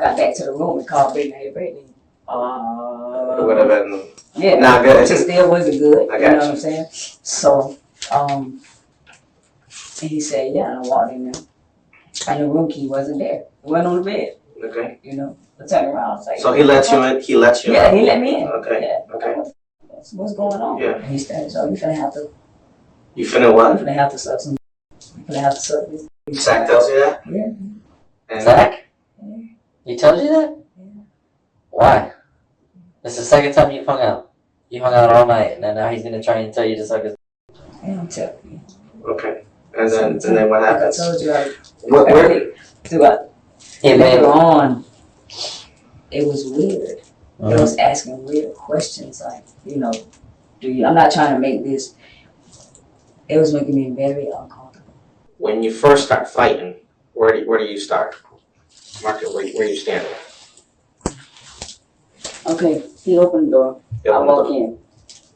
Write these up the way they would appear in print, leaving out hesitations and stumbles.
got back to the room and called Brittany. Hey, Brittany. It would have been not good. It still wasn't good. I you know got what I'm saying? So, and he said, yeah, and I walked in there. And the room key wasn't there. It wasn't on the bed. Okay. You know, I turned around. I was like, so he let you in? He let you in? Yeah, he let me in. Okay. Yeah. Okay. What's going on? Yeah. And he said, so you finna have to. You finna what? You finna have to suck some. You finna have to suck this. Zach tells you that? Yeah. And Zach? Yeah. He tells you that? Yeah. Why? This is the second time you've hung out. You hung out all night, and then now he's gonna try and tell you to suck his. Yeah, I'm telling you. Okay. And then what happens? Like I told you, Where? Later on, it was weird. It was asking weird questions, like, you know, I'm not trying to make this. It was making me very uncomfortable. When you first start fighting, where do you start? Mark it where you standing. Okay, he opened the door. I walk in.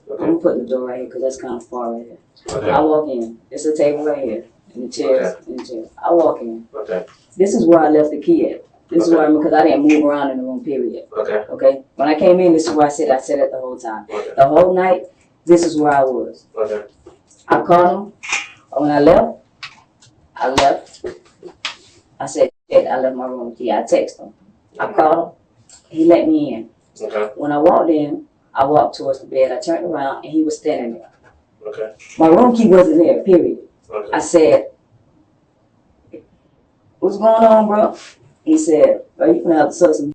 Okay. I'm putting the door right here because that's kind of far right here. Okay. I walk in. It's a table right here. And the chairs. Okay. And the chairs. I walk in. Okay. This is where I left the key at. This is where because I didn't move around in the room, period. Okay. Okay? When I came in, this is where I sat. I sat it the whole time. Okay. The whole night, this is where I was. Okay. I called him. When I left. I said, shit, I left my room key. I texted him. I called him. He let me in. Okay. When I walked in, I walked towards the bed. I turned around and he was standing there. Okay. My room key wasn't there, period. Okay. I said, what's going on, bro? He said, bro, you gonna have to suck some.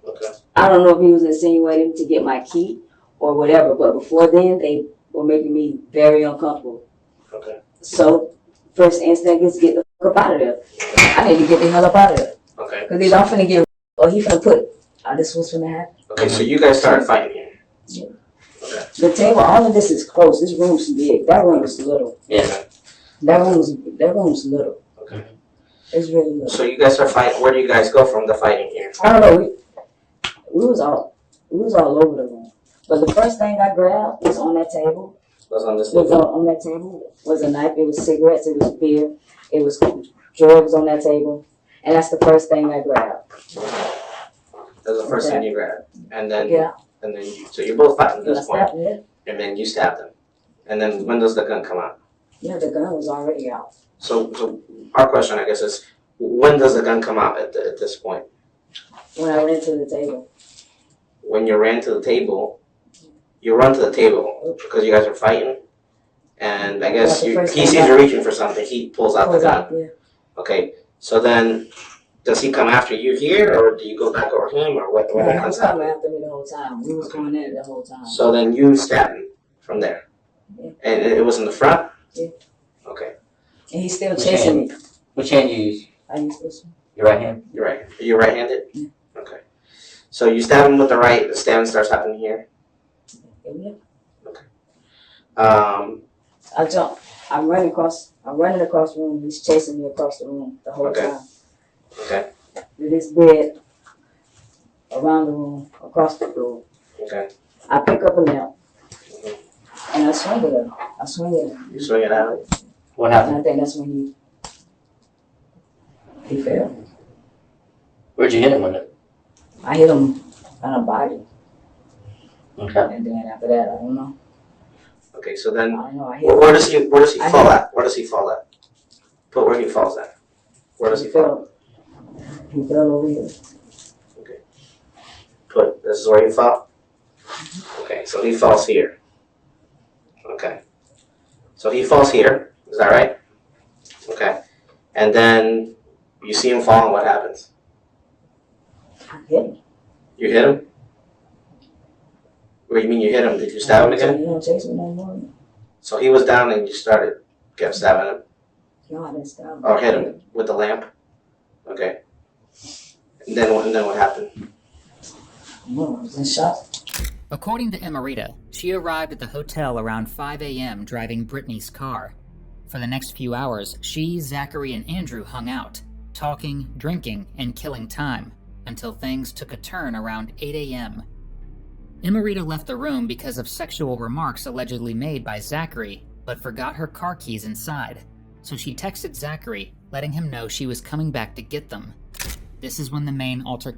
Okay. I don't know if he was insinuating to get my key or whatever, but before then, they were making me very uncomfortable. Okay. So, first instinct is get the fuck up out of there. I need to get the hell up out of there. Okay. Because either I'm finna get, or he finna put, this was finna happen. Okay, so you guys started fighting here. Yeah. Okay. The table, all of this is close. This room's big. That room is little. Yeah. That room's little. Okay. It's really little. So you guys are fighting. Where do you guys go from the fighting here? I don't know. We was all over the room. But the first thing I grabbed was on that table. Was on this Was table? on that table was a knife. It was cigarettes. It was beer. It was drugs on that table. And that's the first thing I grabbed. That was the first thing you grabbed, and then Yeah. So you're both fighting at And I this point, stabbed it. and then you stabbed him, and then when does the gun come out? Yeah, the gun was already out. So our question, I guess, is when does the gun come out at this point? When I ran to the table. When you ran to the table, you run to the table because you guys are fighting, and I guess he sees you reaching for something. He pulls out the gun. Yeah. Okay, so then does he come after you here, or do you go back over him, or what? He was coming after me the whole time. We was going at it the whole time. So then you stab him from there, and it was in the front. Yeah. Okay. And he's still chasing me. Which hand you use? I use this one. Your right hand? You're right. Are you right-handed? Yeah. Okay. So you stab him with the right. The stabbing starts happening here. Yeah. Okay. I jump. I'm running across the room. He's chasing me across the room the whole time. Okay. With this bed around the room, across the floor. Okay. I pick up a lamp and I swing it up. I swing it. You swing it out. What And happened? I think that's when he fell. Where'd you hit him with it? I hit him on the body. Okay. And then after that, I don't know. Okay. So then, I don't know. I hit him. where does he fall at? Where does he fall at? Put where he falls at. Where does he fall? He fell over here. Okay. Put this is where he fell. Okay. So he falls here. Okay. So he falls here. Is that right? Okay. And then you see him fall, and what happens? I hit him. You hit him? What do you mean you hit him? Did you stab him again? He don't chase me no more. So he was down and you kept stabbing him? No, I didn't stab him. Or hit him with the lamp? Okay. And then what happened? No, I was in shock. According to Emerita, she arrived at the hotel around 5 a.m. driving Brittany's car. For the next few hours, she, Zackery, and Andrew hung out, talking, drinking, and killing time, until things took a turn around 8 a.m. Emerita left the room because of sexual remarks allegedly made by Zackery, but forgot her car keys inside, so she texted Zackery, letting him know she was coming back to get them. This is when the main altercation